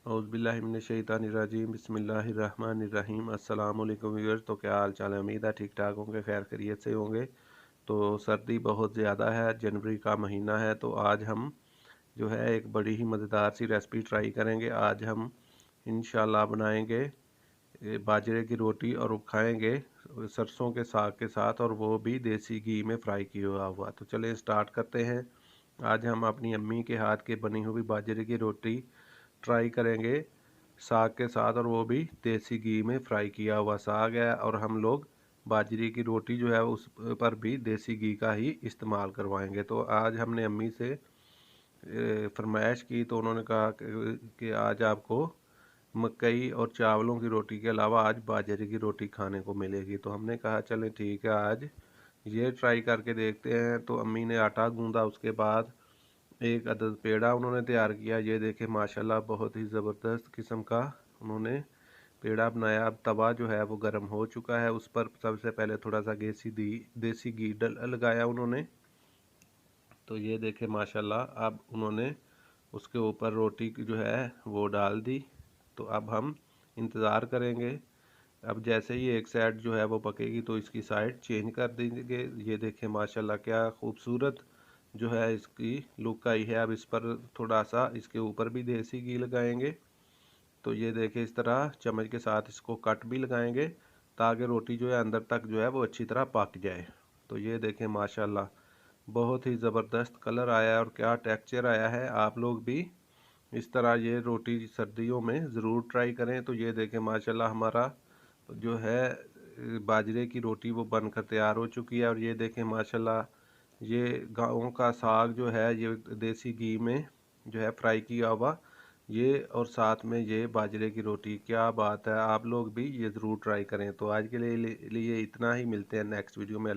औज़ुबिल्लाहिमिनश्शैतानिर्रजीम बिस्मिल्लाहिर्रहमानिर्रहीम। अस्सलाम वालेकुम व्यूअर्स। तो क्या हाल चाल है? उम्मीद है ठीक ठाक होंगे, खैर खैरियत से होंगे। तो सर्दी बहुत ज़्यादा है, जनवरी का महीना है, तो आज हम जो है एक बड़ी ही मज़ेदार सी रेसिपी ट्राई करेंगे। आज हम इंशाल्लाह बनाएंगे बाजरे की रोटी और वो खाएंगे सरसों के साग के साथ, और वो भी देसी घी में फ्राई किया हुआ। तो चलिए स्टार्ट करते हैं। आज हम अपनी अम्मी के हाथ के बनी हुई बाजरे की रोटी ट्राई करेंगे साग के साथ, और वो भी देसी घी में फ्राई किया हुआ साग है। और हम लोग बाजरे की रोटी जो है उस पर भी देसी घी का ही इस्तेमाल करवाएंगे। तो आज हमने अम्मी से फरमाइश की, तो उन्होंने कहा कि आज आपको मकई और चावलों की रोटी के अलावा आज बाजरे की रोटी खाने को मिलेगी। तो हमने कहा चलें ठीक है, आज ये ट्राई करके देखते हैं। तो अम्मी ने आटा गूंदा, उसके बाद एक अदद पेड़ा उन्होंने तैयार किया। ये देखे माशाल्लाह बहुत ही ज़बरदस्त किस्म का उन्होंने पेड़ा बनाया। अब तवा जो है वो गर्म हो चुका है, उस पर सबसे पहले थोड़ा सा देसी घी लगाया उन्होंने। तो ये देखे माशाल्लाह, अब उन्होंने उसके ऊपर रोटी जो है वो डाल दी। तो अब हम इंतज़ार करेंगे। अब जैसे ही एक साइड जो है वो पकेगी तो इसकी साइड चेंज कर देंगे। ये देखें माशाल्लाह क्या खूबसूरत जो है इसकी लुक आई है। अब इस पर थोड़ा सा इसके ऊपर भी देसी घी लगाएंगे। तो ये देखें इस तरह चम्मच के साथ इसको कट भी लगाएंगे, ताकि रोटी जो है अंदर तक जो है वो अच्छी तरह पक जाए। तो ये देखें माशाल्लाह बहुत ही ज़बरदस्त कलर आया है और क्या टेक्सचर आया है। आप लोग भी इस तरह ये रोटी सर्दियों में ज़रूर ट्राई करें। तो ये देखें माशाल्लाह हमारा जो है बाजरे की रोटी वो बनकर तैयार हो चुकी है। और ये देखें माशाल्लाह ये गाँव का साग जो है ये देसी घी में जो है फ्राई किया हुआ, ये और साथ में ये बाजरे की रोटी, क्या बात है। आप लोग भी ये ज़रूर ट्राई करें। तो आज के लिए इतना ही, मिलते हैं नेक्स्ट वीडियो में।